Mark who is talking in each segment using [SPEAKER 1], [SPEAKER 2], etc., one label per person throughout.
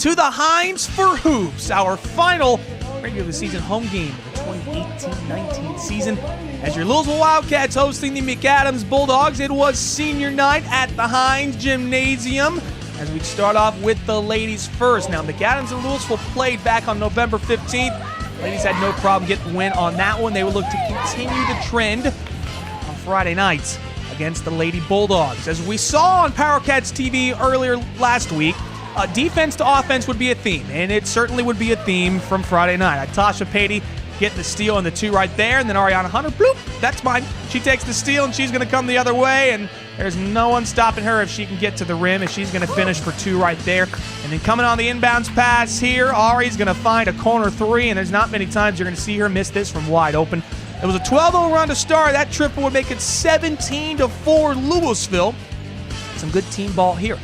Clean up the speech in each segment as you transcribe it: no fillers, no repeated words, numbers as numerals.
[SPEAKER 1] to the Hines for hoops, our final regular season home game of the 2018-19 season. As your Louisville Wildcats hosting the McAdams Bulldogs, it was senior night at the Hines Gymnasium. As we start off with the ladies first. Now, McAdams and Louisville played back on November 15th. Ladies had no problem getting the win on that one. They would look to continue the trend on Friday nights against the Lady Bulldogs. As we saw on PowerCats TV earlier last week, defense to offense would be a theme, and it certainly would be a theme from Friday night. Tasha Patey getting the steal and the two right there, and then Ariana Hunter, bloop, that's mine. She takes the steal, and she's going to come the other way, and there's no one stopping her if she can get to the rim, and she's going to finish for two right there. And then coming on the inbounds pass here, Ari's going to find a corner three, and there's not many times you're going to see her miss this from wide open. It was a 12-0 run to start. That triple would make it 17-4 Louisville. Some good team ball here.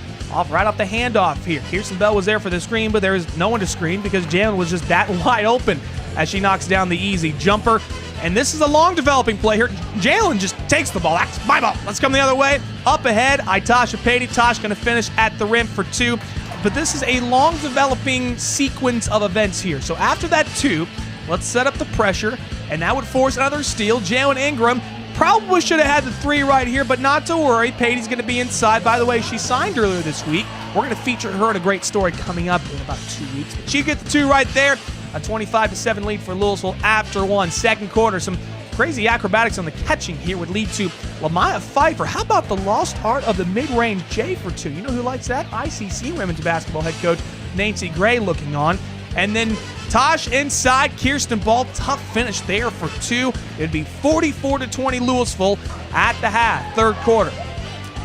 [SPEAKER 1] Right off the handoff here. Kirsten Bell was there for the screen, but there was no one to screen because Jalen was just that wide open as she knocks down the easy jumper. And this is a long developing play here. Jalen just takes the ball. That's my ball. Let's come the other way. Up ahead, Tasha Patey. Tosh going to finish at the rim for two. But this is a long developing sequence of events here. So after that two, let's set up the pressure, and that would force another steal. Jalen Ingram probably should have had the three right here, but not to worry. Patey's going to be inside. By the way, she signed earlier this week. We're going to feature her in a great story coming up in about 2 weeks. But she gets the two right there. A 25-7 lead for Louisville after one. Second quarter, some crazy acrobatics on the catching here would lead to Lamaya Pfeiffer. How about the lost art of the mid-range J for two? You know who likes that? ICC women's basketball head coach Nancy Gray looking on. And then Tosh inside, Kirsten Ball, tough finish there for two. It'd be 44-20 Louisville at the half, third quarter.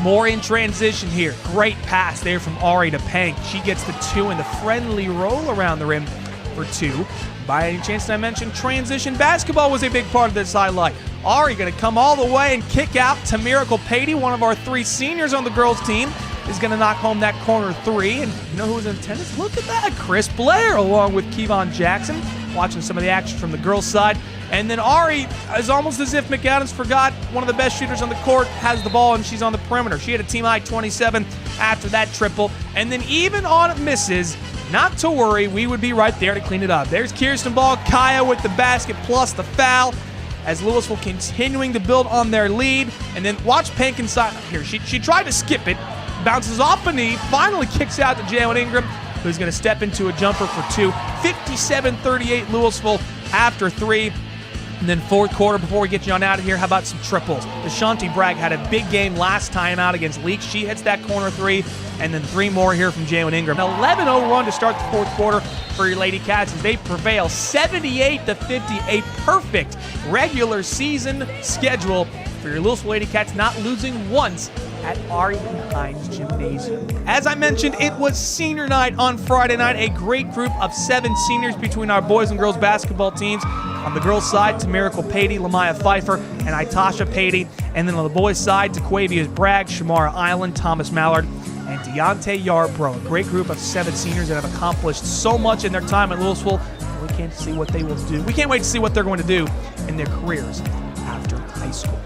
[SPEAKER 1] More in transition here. Great pass there from Ari to Pank. She gets the two in the friendly roll around the rim for two. By any chance did I mention transition basketball was a big part of this highlight. Ari going to come all the way and kick out to Miracle Patey, one of our three seniors on the girls team, is going to knock home that corner three. And you know who was in attendance? Look at that. Chris Blair along with Kevon Jackson watching some of the action from the girls' side. And then Ari is almost as if McAdams forgot one of the best shooters on the court has the ball, and she's on the perimeter. She had a team high 27 after that triple. And then even on misses, not to worry, we would be right there to clean it up. There's Kirsten Ball, Kaya with the basket plus the foul as Louisville continuing to build on their lead. And then watch Pank inside here. She tried to skip it, bounces off a knee, finally kicks out to Jalen Ingram, who's going to step into a jumper for two. 57-38 Louisville after three. And then fourth quarter, before we get you on out of here, how about some triples? Ashanti Bragg had a big game last time out against Leak. She hits that corner three, and then three more here from Jalen Ingram. An 11-0 run to start the fourth quarter for your Lady Cats as they prevail 78-50, a perfect regular season schedule for your Louisville Lady Cats, not losing once at Ari Hines Gymnasium. As I mentioned, it was senior night on Friday night. A great group of 7 seniors between our boys and girls basketball teams. On the girls' side, to Miracle Patey, Lamaya Pfeiffer, and Tasha Patey. And then on the boys' side, to Quavius Bragg, Shamara Island, Thomas Mallard, and Deontay Yarbrough. A great group of 7 seniors that have accomplished so much in their time at Louisville. We can't see what they will do. We can't wait to see what they're going to do in their careers after high school.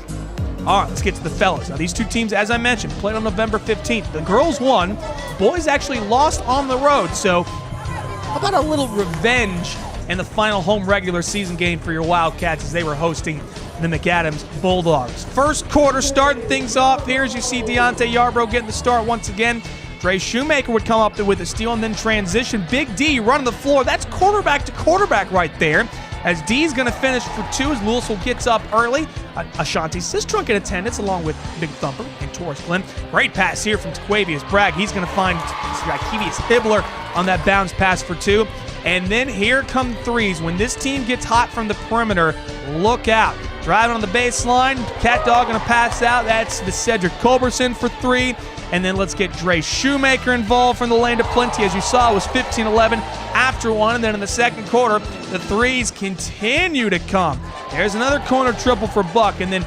[SPEAKER 1] All right, let's get to the fellas. Now, these two teams, as I mentioned, played on November 15th. The girls won. Boys actually lost on the road. So how about a little revenge in the final home regular season game for your Wildcats as they were hosting the McAdams Bulldogs. First quarter starting things off here as you see Deontay Yarbrough getting the start once again. Dre Shoemaker would come up with a steal and then transition. Big D running the floor. That's quarterback to quarterback right there. As D's going to finish for two as Louisville gets up early. Ashanti Sistrunk in attendance along with Big Thumper and Taurus Glenn. Great pass here from Quavius Bragg. He's going to find Kevius Hibbler on that bounce pass for two. And then here come threes. When this team gets hot from the perimeter, look out. Driving on the baseline, Cat Dog going to pass out. That's the Cedric Culberson for three. And then let's get Dre Shoemaker involved from the lane to plenty. As you saw, it was 15-11 after one. And then in the second quarter, the threes continue to come. There's another corner triple for Buck. And then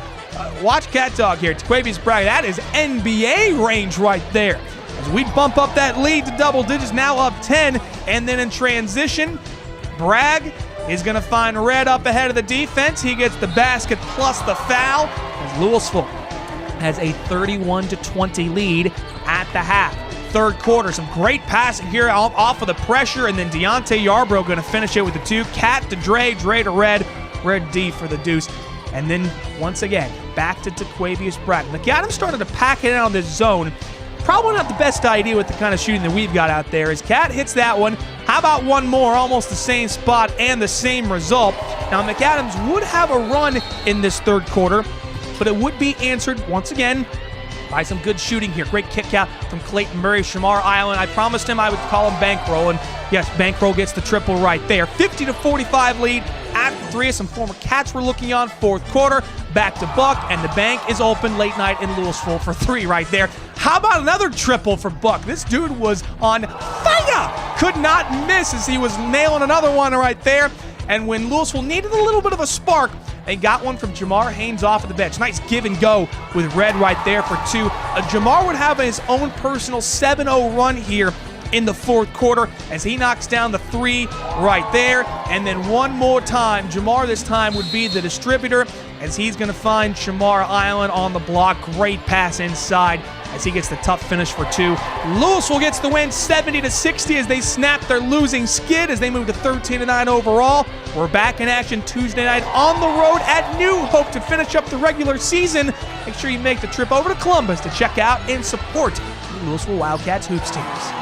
[SPEAKER 1] watch Cat Dog here. It's Quavius Bragg. That is NBA range right there. As we bump up that lead to double digits, now up 10. And then in transition, Bragg is going to find Red up ahead of the defense. He gets the basket plus the foul as Louisville has a 31-20 lead at the half. third quarter. Some great passing here off of the pressure, and then Deontay Yarbrough going to finish it with the 2. Cat to Dre, Dre to Red D for the deuce. And then, once again, back to Taquavius Brack. McAdams started to pack it out on this zone. Probably not the best idea with the kind of shooting that we've got out there. As Cat hits that one, how about one more, almost the same spot and the same result. Now, McAdams would have a run in this third quarter, but it would be answered, once again, by some good shooting here. Great kick out from Clayton Murray. Shamar Island, I promised him I would call him Bankroll, and yes, Bankroll gets the triple right there. 50-45 lead after 3. Some former Cats were looking on. Fourth quarter, back to Buck, and the bank is open late night in Louisville for 3 right there. How about another triple for Buck? This dude was on fire! Could not miss as he was nailing another one right there. And when Louisville needed a little bit of a spark, they got one from Jamar Haynes off of the bench. Nice give and go with Red right there for 2. Jamar would have his own personal 7-0 run here in the fourth quarter as he knocks down the 3 right there. And then one more time, Jamar this time would be the distributor as he's going to find Shamar Island on the block. Great pass inside as he gets the tough finish for 2. Louisville gets the win 70-60 as they snap their losing skid as they move to 13-9 overall. We're back in action Tuesday night on the road at New Hope to finish up the regular season. Make sure you make the trip over to Columbus to check out and support the Louisville Wildcats hoops teams.